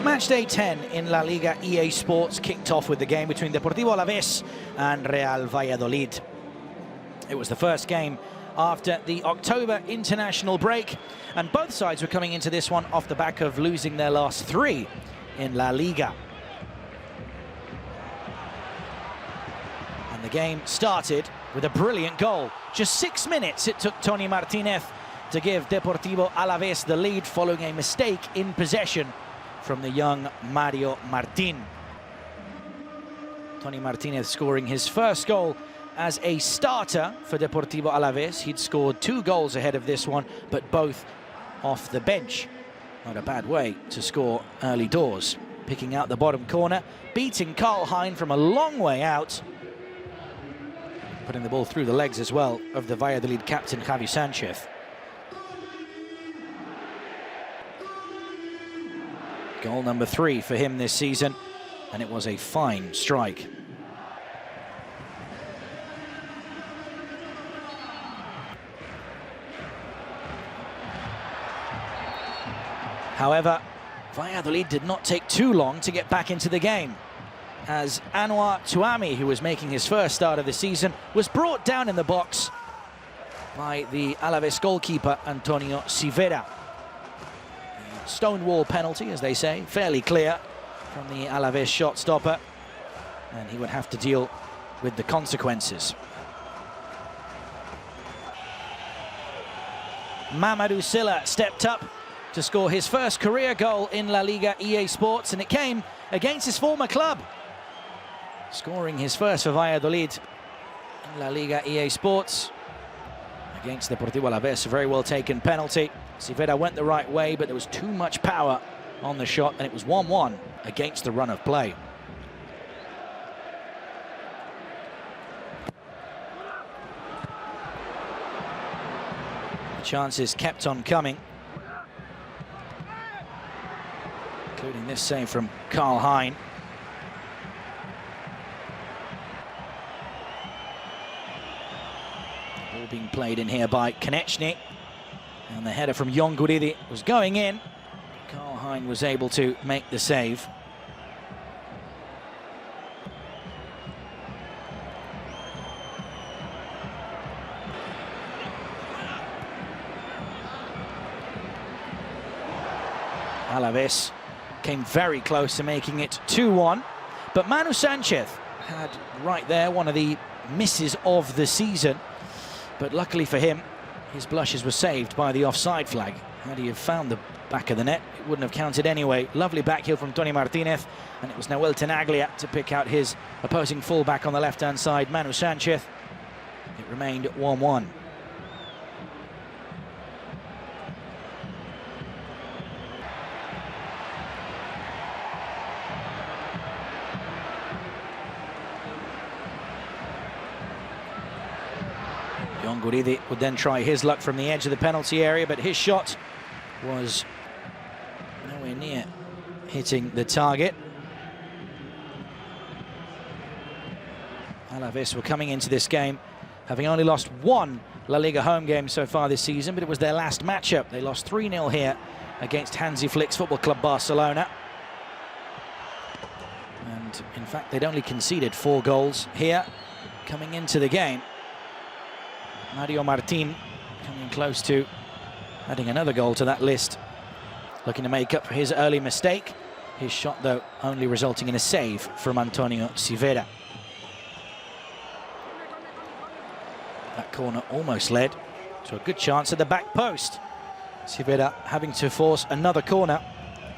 Matchday 10 in La Liga. EA Sports kicked off with the game between Deportivo Alaves and Real Valladolid. It was the first game after the October international break, and both sides were coming into this one off the back of losing their last 3 in La Liga. And the game started with a brilliant goal. Just 6 minutes it took Tony Martinez to give Deportivo Alaves the lead following a mistake in possession from the young Mario Martin. Tony Martinez scoring his first goal as a starter for Deportivo Alaves. He'd scored 2 goals ahead of this one, but both off the bench. Not a bad way to score early doors. Picking out the bottom corner, beating Karl Hein from a long way out. Putting the ball through the legs as well of the Valladolid captain, Javi Sanchez. Goal number 3 for him this season, and it was a fine strike. However, Valladolid did not take too long to get back into the game, as Anwar Tuami, who was making his first start of the season, was brought down in the box by the Alaves goalkeeper, Antonio Sivera. Stonewall penalty, as they say, fairly clear from the Alaves shot stopper, and he would have to deal with the consequences. Mamadou Sylla stepped up to score his first career goal in La Liga EA Sports, and it came against his former club. Scoring his first for Valladolid in La Liga EA Sports against Deportivo Alaves. A very well taken penalty. Sivera went the right way, but there was too much power on the shot, and it was 1-1 against the run of play. The chances kept on coming, including this save from Karl Hein. Ball being played in here by Konechny. And the header from Jon Guridi was going in. Karl Hein was able to make the save. Alaves came very close to making it 2-1. But Manu Sanchez had right there one of the misses of the season. But luckily for him, his blushes were saved by the offside flag. Had he have found the back of the net, it wouldn't have counted anyway. Lovely back heel from Tony Martinez, and it was Nahuel Tenaglia to pick out his opposing fullback on the left-hand side, Manu Sanchez. It remained 1-1. Jon Guridi would then try his luck from the edge of the penalty area, but his shot was nowhere near hitting the target. Alaves were coming into this game having only lost 1 La Liga home game so far this season, but it was their last matchup. They lost 3-0 here against Hansi Flick's Football Club Barcelona. And in fact, they'd only conceded 4 goals here coming into the game. Mario Martin coming close to adding another goal to that list, looking to make up for his early mistake. His shot, though, only resulting in a save from Antonio Sivera. That corner almost led to a good chance at the back post. Sivera having to force another corner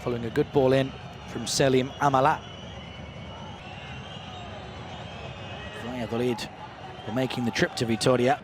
following a good ball in from Selim Amala. Valladolid were making the trip to Vitoria,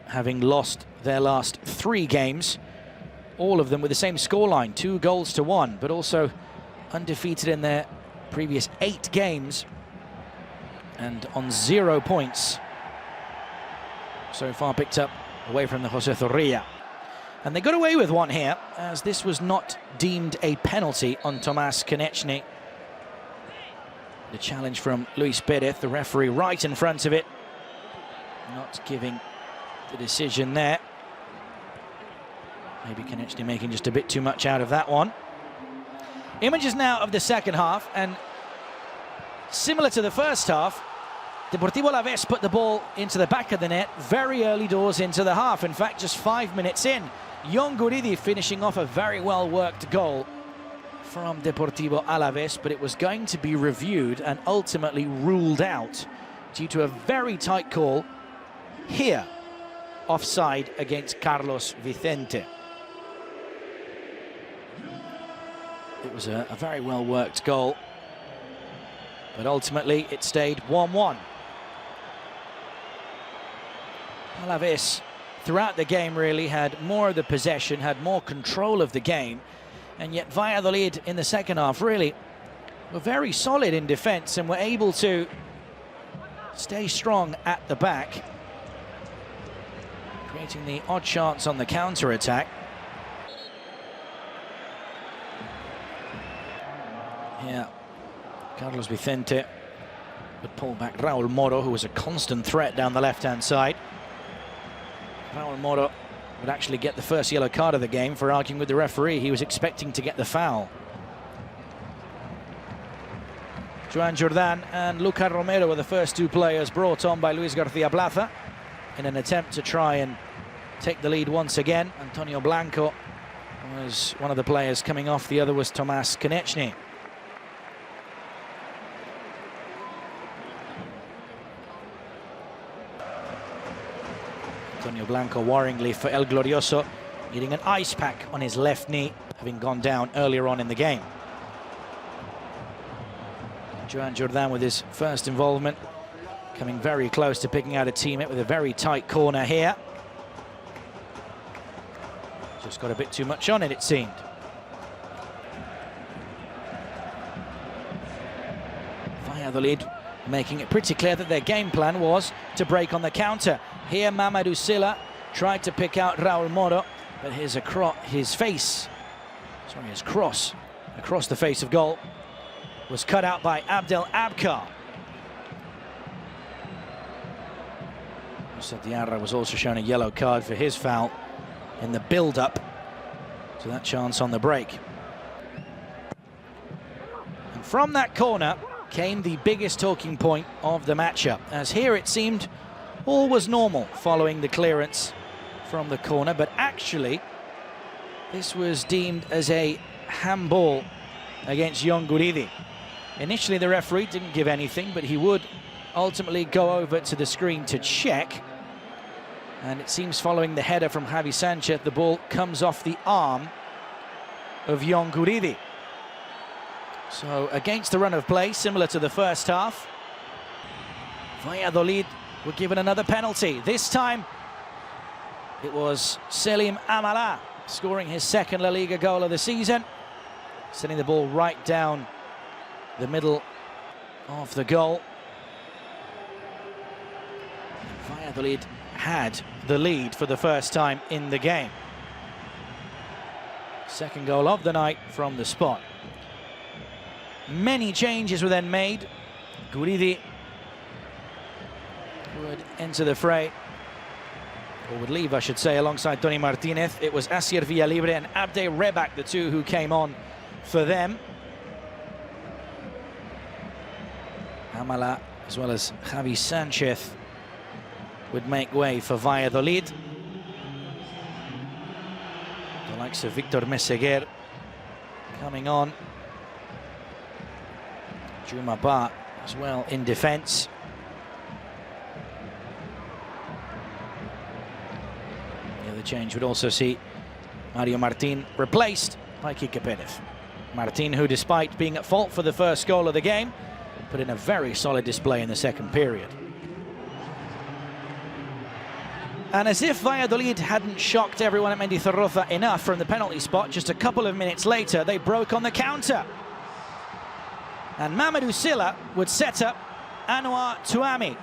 having lost their last 3 games, all of them with the same scoreline, 2-1, but also undefeated in their previous 8 games and on 0 points so far picked up away from the José Zorrilla. And they got away with one here, as this was not deemed a penalty on Tomás Konechny. The challenge from Luis Perez, the referee right in front of it, not giving the decision there. Maybe Konechny making just a bit too much out of that one. Images now of the second half, and similar to the first half, Deportivo Alaves put the ball into the back of the net very early doors into the half. In fact, just 5 minutes in, Jon Guridi finishing off a very well-worked goal from Deportivo Alaves, but it was going to be reviewed and ultimately ruled out due to a very tight call here, offside against Carlos Vicente. It was a very well-worked goal, but ultimately it stayed 1-1. Alaves, throughout the game, really had more of the possession, had more control of the game, and yet Valladolid in the second half really were very solid in defence and were able to stay strong at the back, creating the odd chance on the counter-attack. Yeah, Carlos Vicente would pull back Raúl Moro, who was a constant threat down the left-hand side. Raúl Moro would actually get the first yellow card of the game for arguing with the referee. He was expecting to get the foul. Joan Jordan and Lucas Romero were the first two players brought on by Luis García Plaza in an attempt to try and take the lead once again. Antonio Blanco was one of the players coming off, the other was Tomas Konechny. Antonio Blanco worryingly for El Glorioso, getting an ice pack on his left knee, having gone down earlier on in the game. Joan Jordan with his first involvement, coming very close to picking out a teammate with a very tight corner here. Just got a bit too much on it, it seemed. Valladolid making it pretty clear that their game plan was to break on the counter. Here Mamadou Silla tried to pick out Raúl Moro, but his cross across the face of goal was cut out by Abdel Abkar. Diarra was also shown a yellow card for his foul in the build-up to that chance on the break. And from that corner came the biggest talking point of the matchup, as here it seemed all was normal following the clearance from the corner, but actually this was deemed as a handball against Jon Guridi. Initially the referee didn't give anything, but he would ultimately go over to the screen to check, and it seems following the header from Javi Sanchez, the ball comes off the arm of Jon Guridi. So against the run of play, similar to the first half, Valladolid were given another penalty. This time it was Selim Amala scoring his second La Liga goal of the season, sending the ball right down the middle of the goal. Valladolid had the lead for the first time in the game. Second goal of the night from the spot. Many changes were then made. Guridi would enter the fray, or would leave, I should say, alongside Tony Martinez. It was Asier Villalibre and Abde Rebak, the two who came on for them. Amala, as well as Javi Sanchez, would make way for Valladolid. The likes of Victor Meseguer coming on. Juma Ba as well in defence. The other change would also see Mario Martin replaced by Quique Perez. Martin, who despite being at fault for the first goal of the game, put in a very solid display in the second period. And as if Valladolid hadn't shocked everyone at Mendizorroza enough from the penalty spot, just a couple of minutes later they broke on the counter. And Mamadou Silla would set up Anwar Tuami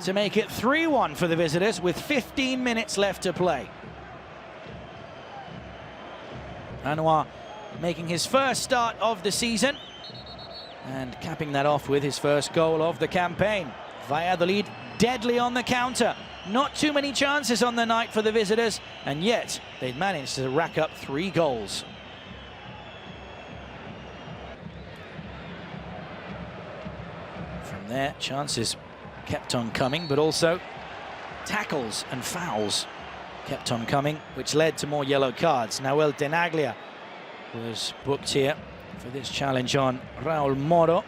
to make it 3-1 for the visitors with 15 minutes left to play. Anwar making his first start of the season and capping that off with his first goal of the campaign. Valladolid deadly on the counter. Not too many chances on the night for the visitors, and yet they'd managed to rack up 3 goals. From there, chances kept on coming, but also tackles and fouls kept on coming, which led to more yellow cards. Nahuel Tenaglia was booked here for this challenge on Raul Moro.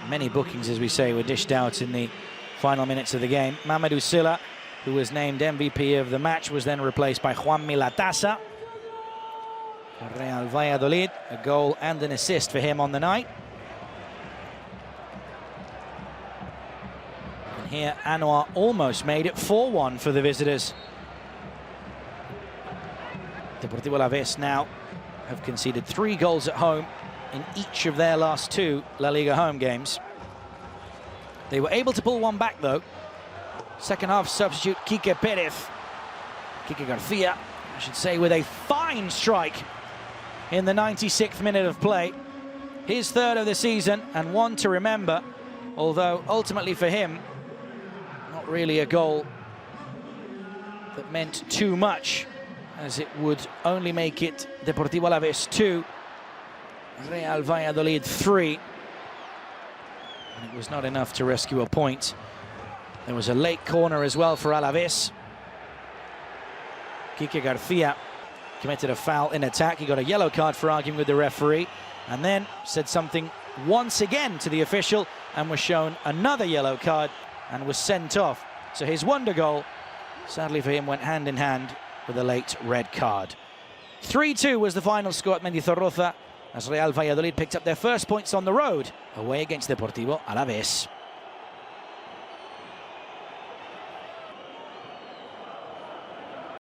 Many bookings, as we say, were dished out in the final minutes of the game. Mamadou Sylla, who was named MVP of the match, was then replaced by Juan Milatasa. Real Valladolid, a goal and an assist for him on the night. And here, Anwar almost made it 4-1 for the visitors. Deportivo Alaves now have conceded 3 goals at home in each of their last 2 La Liga home games. They were able to pull one back, though. Second half substitute Quique Garcia, I should say, with a fine strike in the 96th minute of play. His 3rd of the season and one to remember, although ultimately for him, not really a goal that meant too much, as it would only make it Deportivo Alaves 2, Real Valladolid 3. And it was not enough to rescue a point. There was a late corner as well for Alaves. Quique Garcia committed a foul in attack. He got a yellow card for arguing with the referee, and then said something once again to the official and was shown another yellow card and was sent off. So his wonder goal, sadly for him, went hand in hand with a late red card. 3-2 was the final score at Mendizorroza, as Real Valladolid picked up their first points on the road away against Deportivo Alaves.